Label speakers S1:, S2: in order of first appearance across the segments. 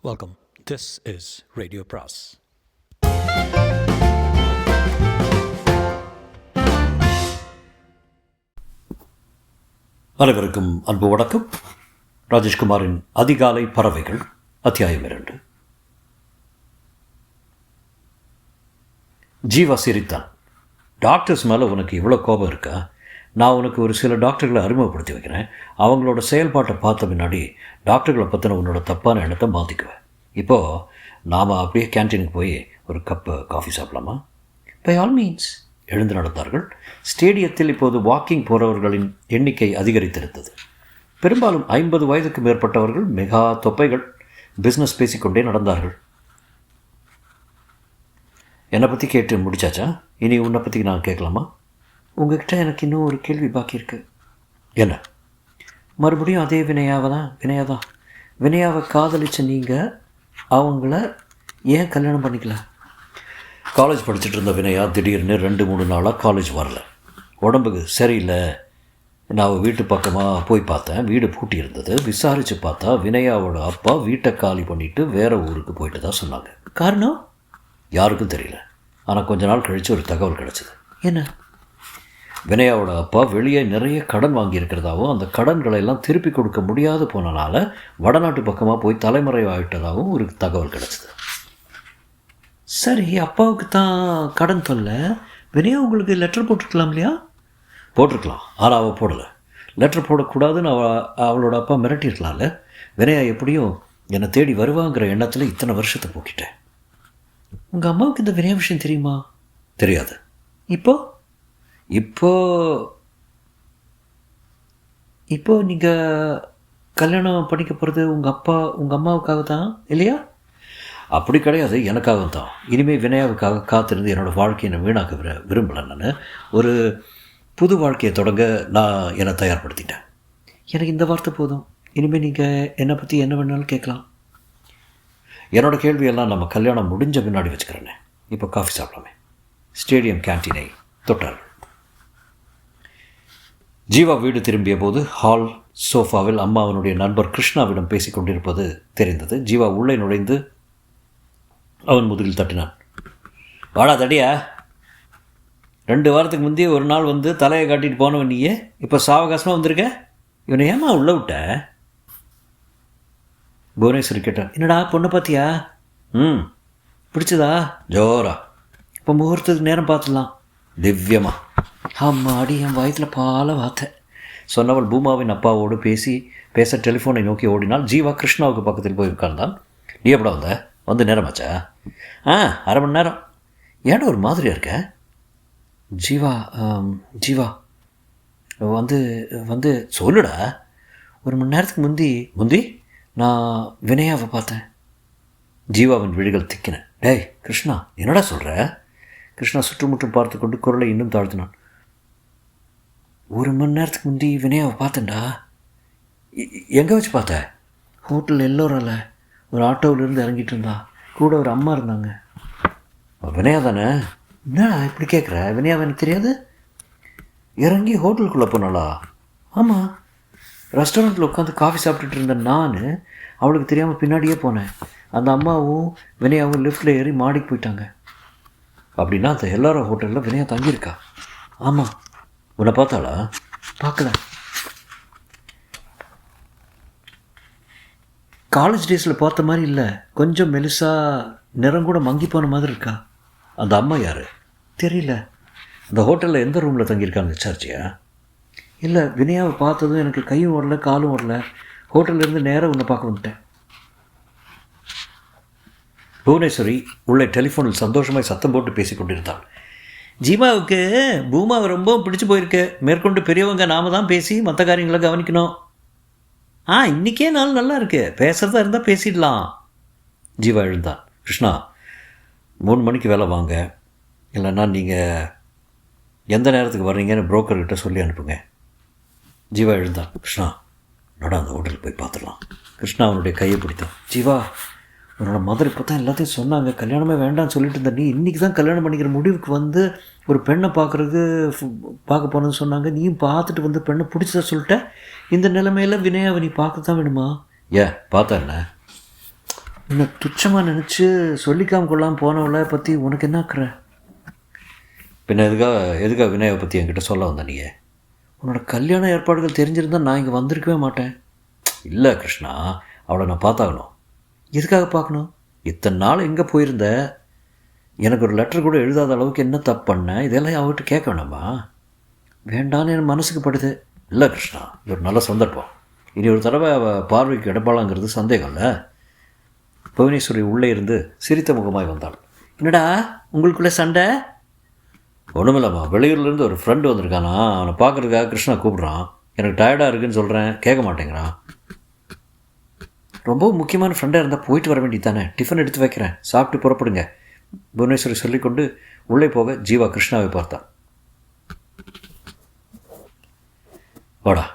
S1: Welcome. This is Radio Pras.
S2: அனைவருக்கும் அன்பு வணக்கம். ராஜேஷ்குமாரின் அதிகாலை பறவைகள் அத்தியாயம் 2. ஜீவா சிரித்தான். டாக்டர்ஸ் மேலே உனக்கு இவ்வளோ கோபம் இருக்கா? நான் உனக்கு ஒரு சில டாக்டர்களை அறிமுகப்படுத்தி வைக்கிறேன். அவங்களோட செயல்பாட்டை பார்த்த முன்னாடி டாக்டர்களை பற்றின உன்னோட தப்பான எண்ணத்தை மாற்றிக்குவேன். இப்போது நாம் அப்படியே கேன்டீனுக்கு போய் ஒரு கப்பு காஃபி சாப்பிடலாமா? By all means. எழுந்து நடந்தார்கள். ஸ்டேடியத்தில் இப்போது வாக்கிங் போகிறவர்களின் எண்ணிக்கை அதிகரித்திருந்தது. பெரும்பாலும் 50 வயதுக்கு மேற்பட்டவர்கள் மெகா தொப்பைகள் பிஸ்னஸ் பேசிக்கொண்டே நடந்தார்கள். என்னை பற்றி கேட்டு முடிச்சாச்சா? இனி உன்னை பற்றி நான் கேட்கலாமா? உங்ககிட்ட எனக்கு இன்னும் ஒரு கேள்வி பாக்கி இருக்கு. என்ன? மறுபடியும் அதே வினயாவை காதலிச்ச நீங்கள் அவங்கள ஏன் கல்யாணம் பண்ணிக்கல? காலேஜ் படிச்சுட்டு இருந்த வினயா திடீர்னு 2-3 நாளாக காலேஜ் வரல. உடம்புக்கு சரியில்லை. நான் வீட்டு பக்கமாக போய் பார்த்தேன். வீடு பூட்டி இருந்தது. விசாரித்து பார்த்தா வினயாவோட அப்பா வீட்டை காலி பண்ணிவிட்டு வேறு ஊருக்கு போயிட்டு தான் சொன்னாங்க. காரணம் யாருக்கும் தெரியல. ஆனால் கொஞ்ச நாள் கழித்து ஒரு தகவல் கிடச்சிது. என்ன? வினயாவோட அப்பா வெளியே நிறைய கடன் வாங்கியிருக்கிறதாகவும் அந்த கடன்களை எல்லாம் திருப்பி கொடுக்க முடியாது போனனால வடநாட்டு பக்கமாக போய் தலைமறைவாயிட்டதாகவும் ஒரு தகவல் கிடச்சிது. சரி, அப்பாவுக்கு தான் கடன் தொல்லை. வினயா உங்களுக்கு லெட்டர் போட்டிருக்கலாம் இல்லையா? போட்டிருக்கலாம், ஆனால் அவள் போடலை. லெட்டர் போடக்கூடாதுன்னு அவளோட அப்பா மிரட்டியிருக்கலாம்ல. வினயா எப்படியும் என்னை தேடி வருவாங்கிற எண்ணத்தில் இத்தனை வருஷத்தை போக்கிட்டேன். உங்கள் அம்மாவுக்கு இந்த வினயா விஷயம் தெரியுமா? தெரியாது. இப்போ நீங்கள் கல்யாணம் பண்ணிக்க போகிறது உங்கள் அம்மாவுக்காக தான் இல்லையா? அப்படி கிடையாது, எனக்காகவும் தான். இனிமேல் வினயாவுக்காக காத்திருந்து என்னோடய வாழ்க்கையை நான் வீணாக்க விரும்பலை. நான் ஒரு புது வாழ்க்கையை தொடங்க நான் என்னை தயார்படுத்திட்டேன். எனக்கு இந்த வார்த்தை போதும். இனிமேல் நீங்கள் என்னை பற்றி என்ன வேணாலும் கேட்கலாம். என்னோடய கேள்வியெல்லாம் நம்ம கல்யாணம் முடிஞ்ச பின்னாடி வச்சுக்கிறேன்னே. இப்போ காஃபி சாப்பிடலாமே. ஸ்டேடியம் கேன்டீனை தொட்டார்கள். ஜீவா வீடு திரும்பிய போது ஹால் சோஃபாவில் அம்மா அவனுடைய நண்பர் கிருஷ்ணாவிடம் பேசி கொண்டிருப்பது தெரிந்தது. ஜீவா உள்ளே நுழைந்து அவன் முதுகில் தட்டினான். வாடா தடியா, 2 வாரத்துக்கு முந்தைய ஒரு நாள் வந்து தலையை காட்டிட்டு போனவன் நீயே இப்போ சாவகாசமாக வந்திருக்க. இவனை ஏமா உள்ளே விட்ட? புவனேஸ்வரி கேட்டான். என்னடா பொண்ணை பார்த்தியா? பிடிச்சதா? ஜோரா. இப்போ முகூர்த்தத்துக்கு நேரம் பார்த்துடலாம். திவ்யமா. அம்மாடி, என் வயதில் பால வார்த்தை சொன்னவள் பூமாவின் அப்பாவோடு பேச டெலிஃபோனை நோக்கி ஓடினாள். ஜீவா கிருஷ்ணாவுக்கு பக்கத்தில் போய் உட்கார்ந்தான். நீ எப்படா வந்து நேரமாச்சா? அரை மணி நேரம். ஏன்னா ஒரு மாதிரியாக இருக்க? ஜீவா வந்து சொல்லுடா. 1 மணி நேரத்துக்கு முந்தி நான் வினயாவை பார்த்தேன். ஜீவாவின் விழிகள் திக்கின. டேய் கிருஷ்ணா, என்னடா சொல்கிற? கிருஷ்ணா சுற்றுமுற்றும் பார்த்து கொண்டு குரலை இன்னும் தாழ்த்தினான். 1 மணி நேரத்துக்கு முந்தி வினயாவை பார்த்தேன்டா. எங்கே வச்சு பார்த்த? ஹோட்டல் எல்லோரில் ஒரு ஆட்டோவிலேருந்து இறங்கிட்டு இருந்தா. கூட ஒரு அம்மா இருந்தாங்க. வினயா தானே? என்னடா இப்படி கேட்குற? வினயாவை எனக்கு தெரியாது. இறங்கி ஹோட்டலுக்குள்ளே போனாளா? ஆமாம். ரெஸ்டாரண்ட்டில் உட்காந்து காஃபி சாப்பிட்டுட்டு இருந்த நான் அவளுக்கு தெரியாமல் பின்னாடியே போனேன். அந்த அம்மாவும் வினயாவும் லிஃப்ட்டில் ஏறி மாடிக்கு போயிட்டாங்க. அப்படின்னா அந்த எல்லாரும் ஹோட்டலில் வினயா தங்கியிருக்கா? ஆமாம். உன்னை பார்த்தாளா? பார்க்கல. காலேஜ் டேஸில் பார்த்த மாதிரி இல்லை. கொஞ்சம் மெலிசாக, நிறம் கூட மங்கி போன மாதிரி இருக்கா. அந்த அம்மா யார்? தெரியல. அந்த ஹோட்டலில் எந்த ரூமில் தங்கியிருக்காங்க விசாரிச்சியா? இல்லை, வினயாவை பார்த்ததும் எனக்கு கையும் வரல காலும் வரல. ஹோட்டல்லேருந்து நேராக உன்னை பார்க்க வந்துட்டேன். புவனேஸ்வரி உள்ளே டெலிஃபோனில் சந்தோஷமாய் சத்தம் போட்டு பேசி கொண்டிருந்தாள். ஜீவாவுக்கு பூமாவை ரொம்ப பிடிச்சி போயிருக்கு. மேற்கொண்டு பெரியவங்க நாம தான் பேசி மற்ற காரியங்களை கவனிக்கணும். இன்றைக்கே நாள் நல்லா இருக்கு. பேசுகிறதா இருந்தால் பேசிடலாம். ஜீவா எழுந்தான். கிருஷ்ணா, 3 மணிக்கு வேலை வாங்க. இல்லைன்னா நீங்கள் எந்த நேரத்துக்கு வர்றீங்கன்னு புரோக்கர்கிட்ட சொல்லி அனுப்புங்க. ஜீவா எழுந்தான். கிருஷ்ணா, நட அந்த ஹோட்டலுக்கு போய் பார்த்துடலாம். கிருஷ்ணா அவனுடைய கையை பிடித்தான். ஜீவா, உன்னோட மதர் இப்போ தான் எல்லாத்தையும் சொன்னாங்க. கல்யாணமே வேண்டாம்னு சொல்லிட்டு இருந்த நீ இன்றைக்கி தான் கல்யாணம் பண்ணிக்கிற முடிவுக்கு வந்து ஒரு பெண்ணை பார்க்க போனேன்னு சொன்னாங்க. நீயும் பார்த்துட்டு வந்து பெண்ணை பிடிச்சதா சொல்லிட்ட. இந்த நிலைமையில் வினயாவை நீ பார்க்க தான் வேணுமா? பார்த்தா என்ன? உன்னை துச்சமாக நினச்சி சொல்லிக்காம கொள்ளாமல் போனவளை பற்றி உனக்கு என்ன ஆக்குற? பின்ன எதுக்காக வினயை பற்றி என்கிட்ட சொல்ல வந்த நீ? உன்னோட கல்யாண ஏற்பாடுகள் தெரிஞ்சிருந்தால் நான் இங்கே வந்திருக்கவே மாட்டேன். இல்லை கிருஷ்ணா, அவளை நான் பார்த்தாகணும். எதுக்காக பார்க்கணும்? இத்தனை நாள் எங்கே போயிருந்த? எனக்கு ஒரு லெட்டர் கூட எழுதாத அளவுக்கு என்ன தப்பு பண்ணேன்? இதெல்லாம் அவகிட்ட கேட்க வேணாமா? வேண்டான்னு என் மனசுக்கு படுது. இல்லை கிருஷ்ணா, இது ஒரு நல்ல சந்தர்ப்பம். இனி ஒரு தடவை அவள் பார்வைக்கு இடப்பாளாங்கிறது சந்தேகம் இல்லை. புவனேஸ்வரி உள்ளே இருந்து சிரித்த முகமாய் வந்தாள். என்னடா உங்களுக்குள்ளே சண்டை? ஒன்றுமில்லம்மா, வெளியூர்லேருந்து ஒரு ஃப்ரெண்டு வந்திருக்கானா, அவனை பார்க்குறதுக்காக கிருஷ்ணா கூப்பிட்றான். எனக்கு டயர்டாக இருக்குன்னு சொல்கிறேன், கேட்க மாட்டேங்கிறான். ரொம்ப முக்கியமான ஃப்ரெண்டாக இருந்தால் போயிட்டு வர வேண்டியது தானே. டிஃபன் எடுத்து வைக்கிறேன், சாப்பிட்டு புறப்படுங்க. புவனேஸ்வரி சொல்லிக்கொண்டு உள்ளே போக ஜீவா கிருஷ்ணாவை பார்த்தான். வாடா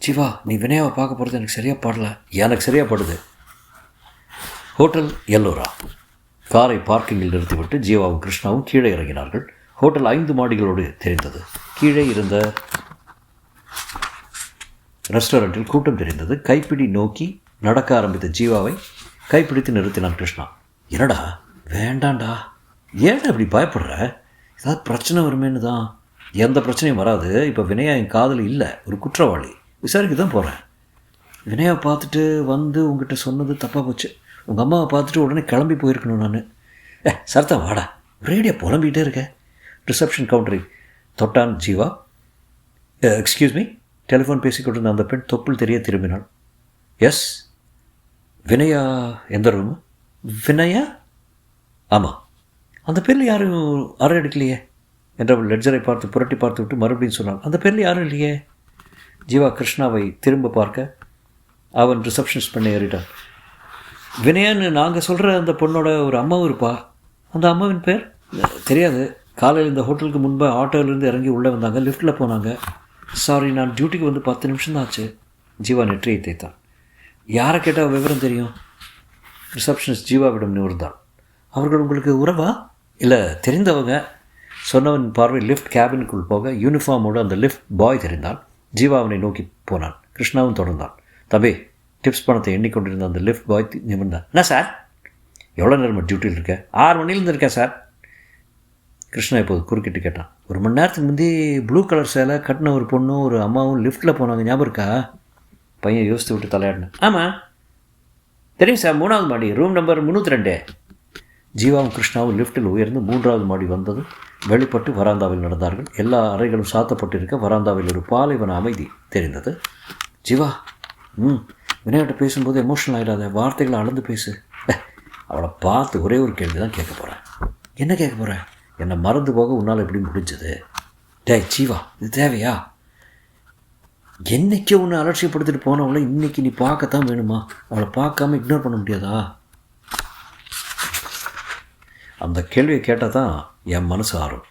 S2: ஜீவா, நீ வினயாவை பார்க்க போகிறது எனக்கு சரியாக படலை. எனக்கு சரியாக படுது. ஹோட்டல் எல்லோரா. காரை பார்க்கிங்கில் நிறுத்திவிட்டு ஜீவாவும் கிருஷ்ணாவும் கீழே இறங்கினார்கள். ஹோட்டல் 5 மாடிகளோடு தெரிந்தது. கீழே இருந்த ரெஸ்டாரண்ட்டில் கூட்டம் தெரிந்தது. கைப்பிடி நோக்கி நடக்க ஆரம்பித்த ஜீவாவை கைப்பிடித்து நிறுத்தினான் கிருஷ்ணா. என்னடா? வேண்டாண்டா. ஏன்டா இப்படி பயப்படுற? ஏதாவது பிரச்சனை வருமேன்னு தான். எந்த பிரச்சனையும் வராது. இப்போ வினயா என் காதல் இல்லை, ஒரு குற்றவாளி. விசாரிக்க தான் போகிறேன். வினயாவை பார்த்துட்டு வந்து உங்ககிட்ட சொன்னது தப்பாக போச்சு. உங்கள் அம்மாவை பார்த்துட்டு உடனே கிளம்பி போயிருக்கணும் நான். சரத்தா வாடா, ரேடியாக புலம்பிகிட்டே இருக்கேன். ரிசப்ஷன் கவுண்டரை தொட்டான் ஜீவா. Excuse me. டெலிஃபோன் பேசிக்கொண்டிருந்த அந்த பெண் தொப்புள் தெரிய திரும்பினாள். எஸ். வினயா எந்த ரூமு? வினயா? ஆமாம். அந்த பேரில் யாரும் அறை எடுக்கலையே என்றவள் லெட்ஜரை பார்த்து புரட்டி பார்த்து விட்டு மறுபடியும் சொன்னாள். அந்த பேரில் யாரும் இல்லையே. ஜீவா கிருஷ்ணாவை திரும்ப பார்க்க அவன் ரிசப்ஷனிஸ்ட் பண்ணி ஏறிட்டான். வினயான்னு நாங்கள் சொல்கிற அந்த பொண்ணோட ஒரு அம்மாவும் இருப்பா. அந்த அம்மாவின் பேர் தெரியாது. காலையில் இந்த ஹோட்டலுக்கு முன்பு ஆட்டோவிலேருந்து இறங்கி உள்ளே வந்தாங்க, லிஃப்ட்டில் போனாங்க. சாரி, நான் டியூட்டிக்கு வந்து 10 நிமிஷம் தான் ஆச்சு. ஜீவா நெற்றியை தேய்த்தான். யாரை கேட்டால் விவரம் தெரியும்? ரிசப்ஷனிஸ்ட் ஜீவாவிடம் நிமிர்ந்தான். அவர்கள் உங்களுக்கு உறவா? இல்லை, தெரிந்தவங்க. சொன்னவன் பார்வை லிஃப்ட் கேபினுக்குள் போக யூனிஃபார்மோடு அந்த லிஃப்ட் பாய் தெரிந்தான். ஜீவா அவனை நோக்கி போனான். கிருஷ்ணாவும் தொடர்ந்தான். தம்பி, டிப்ஸ் பணத்தை எண்ணிக்கொண்டிருந்த அந்த லிஃப்ட் பாய் நிமிர்ந்தான். என்ன சார், எவ்வளோ நேரமாக டியூட்டியில் இருக்கேன்? 6 மணிலேருந்து இருக்கேன் சார். கிருஷ்ணா இப்போது குறுக்கிட்டு கேட்டான். 1 மணி நேரத்துக்கு முந்தி ப்ளூ கலர் சேலை கட்டின ஒரு பொண்ணும் ஒரு அம்மாவும் லிஃப்ட்டில் போனாங்க, ஞாபகம் இருக்கா? பையன் யோசித்து விட்டு தலையாடினேன். ஆமாம் தெரியும் சார், 3வது மாடி, ரூம் நம்பர் 302. ஜீவாவும் கிருஷ்ணாவும் லிஃப்ட்டில் உயர்ந்து 3வது மாடி வந்தது. வெளிப்பட்டு வராந்தாவில் நடந்தார்கள். எல்லா அறைகளும் சாத்தப்பட்டிருக்க வராந்தாவில் ஒரு பாலைவன அமைதி தெரிந்தது. ஜீவா, வினயாட்ட பேசும்போது எமோஷனல் ஆகிடாத, வார்த்தைகளை அளந்து பேசு. அவளை பார்த்து ஒரே ஒரு கேள்வி தான் கேட்க போகிறேன். என்ன கேட்க போகிறேன்? என்னை மறந்து போக உன்னால் எப்படி முடிஞ்சது? டேய் ஜீவா, இது தேவையா? என்னைக்கே உன்னை அலட்சியப்படுத்திட்டு போனவளை இன்றைக்கி நீ பார்க்கத்தான் வேணுமா? அவளை பார்க்காம இக்னோர் பண்ண முடியாதா? அந்த கேள்வியை கேட்டால் தான் என் மனசு ஆறும்.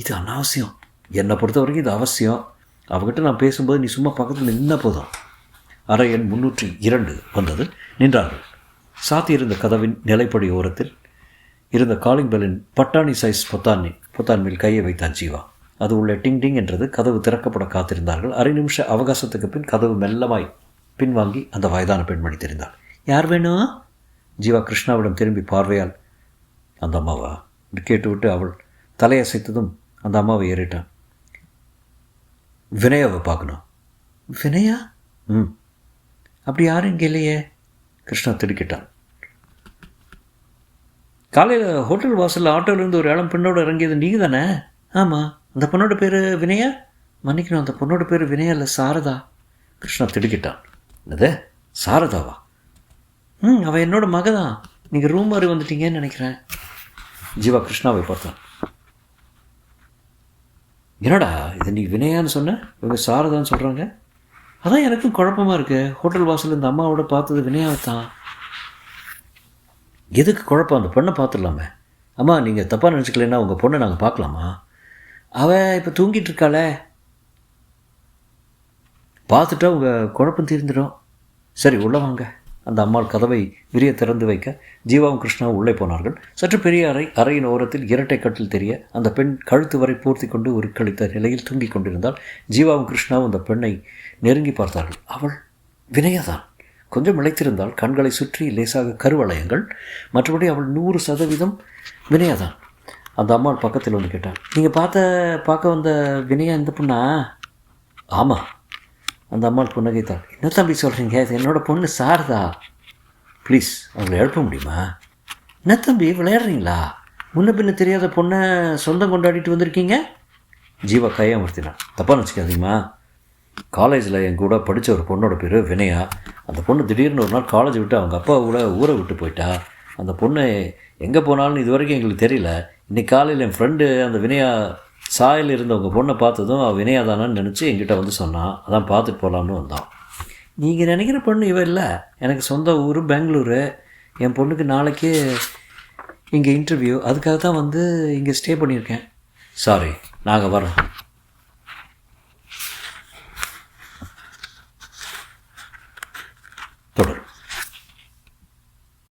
S2: இது அனாவசியம். என்னை பொறுத்த வரைக்கும் இது அவசியம். அவகிட்ட நான் பேசும்போது நீ சும்மா பக்கத்தில் நின்ன போதும். அறை எண் 302 வந்தது. நின்றார்கள். சாத்தியிருந்த கதவின் நிலைப்படி ஓரத்தில் இருந்த காலிங் பெல்லின் பட்டாணி சைஸ் பொத்தான் மேல் கையை வைத்தான் ஜீவா. அது உள்ளே டிங் டிங் என்றது. கதவு திறக்கப்பட காத்திருந்தார்கள். அரை நிமிஷ அவகாசத்துக்கு பின் கதவு மெல்லமாய் பின்வாங்கி அந்த வயதான பெண்மணி தெரிந்தாள். யார் வேணும்? ஜீவா கிருஷ்ணாவிடம் திரும்பி பார்வையால் அந்த அம்மாவா என்று கேட்டுவிட்டு அவள் தலையசைத்ததும் அந்த அம்மாவை ஏறிட்டான். வினயாவை பார்க்கணும். வினயா? அப்படி யாரும் இங்கே இல்லையே. கிருஷ்ணா திடுக்கிட்டான். காலையில் ஹோட்டல் வாசலில் ஆட்டோவிலேருந்து ஒரு இளம் பெண்ணோடு இறங்கியது நீங்கள் தானே? ஆமாம். அந்த பொண்ணோட பேர் வினயா? மன்னிக்கணும், அந்த பொண்ணோட பேர் வினயா இல்லை, சாரதா. கிருஷ்ணா திடுக்கிட்டான். என்னது, சாரதாவா? அவள் என்னோட மக தான். நீங்கள் ரூம் மாறி வந்துட்டீங்கன்னு நினைக்கிறேன். ஜீவா கிருஷ்ணாவை பார்த்தான். என்னடா இது, நீ வினயான்னு சொன்ன, இவங்க சாரதான்னு சொல்கிறாங்க. அதான் எனக்கும் குழப்பமாக இருக்குது. ஹோட்டல் வாசலில் இந்த அம்மாவோட பார்த்தது வினயாவை தான். எதுக்கு குழப்பம்? அந்த பொண்ணை பார்த்துடலாமே. அம்மா, நீங்கள் தப்பாக நினச்சிக்கலன்னா உங்கள் பொண்ணை நாங்கள் பார்க்கலாமா? அவள் இப்போ தூங்கிட்டு இருக்காளே. பார்த்துட்டா உங்கள் குழப்பம் தீர்ந்துடும். சரி, உள்ளே வாங்க. அந்த அம்மாள் கதவை விரிய திறந்து வைக்க ஜீவாவும் கிருஷ்ணாவும் உள்ளே போனார்கள். சற்று பெரிய அறை. அறையின் ஓரத்தில் இரட்டை கட்டில் தெரிய அந்த பெண் கழுத்து வரை பூர்த்தி கொண்டு உருக்களித்த நிலையில் தூங்கிக் கொண்டிருந்தால் ஜீவாவும் கிருஷ்ணாவும் அந்த பெண்ணை நெருங்கி பார்த்தார்கள். அவள் வினயா தான். கொஞ்சம் இழைத்திருந்தால், கண்களை சுற்றி லேசாக கருவளையங்கள். மற்றபடி அவள் 100% வினயா தான். அந்த அம்மாள் பக்கத்தில் வந்து கேட்டாள், நீங்கள் பார்க்க வந்த வினயா இந்த பொண்ணா? ஆமாம். அந்த அம்மாள் புன்னகைத்தாள். என்ன தம்பி சொல்கிறீங்க? இது என்னோட பொண்ணு சாரதா. ப்ளீஸ் அவங்களை எழுப்ப முடியுமா? என்ன தம்பி விளையாடுறீங்களா? முன்ன பின்ன தெரியாத பொண்ணை சொந்தம் கொண்டாடிட்டு வந்திருக்கீங்க. ஜீவா கையமர்த்தினான். தப்பாக வச்சுக்காதீங்கம்மா. காலேஜில் என் கூட படித்த ஒரு பொண்ணோட பேர் வினயா. அந்த பொண்ணு திடீர்னு ஒரு நாள் காலேஜ் விட்டு அவங்க அப்பா கூட ஊரை விட்டு போயிட்டா. அந்த பொண்ணு எங்கே போனாலும் இது வரைக்கும் எங்களுக்கு தெரியல. இன்றைக்கி காலையில் என் ஃப்ரெண்டு அந்த வினயா சாயில் இருந்தவங்க பொண்ணை பார்த்ததும் அவள் வினயா தானான்னு நினச்சி என்கிட்ட வந்து சொன்னான். அதான் பார்த்துட்டு போகலான்னு வந்தான். நீங்கள் நினைக்கிற பொண்ணு இவ இல்லை. எனக்கு சொந்த ஊர் பெங்களூரு. என் பொண்ணுக்கு நாளைக்கு இங்கே இன்டர்வியூ. அதுக்காக தான் வந்து இங்கே ஸ்டே பண்ணியிருக்கேன். சாரி, நாங்கள் வரோம்.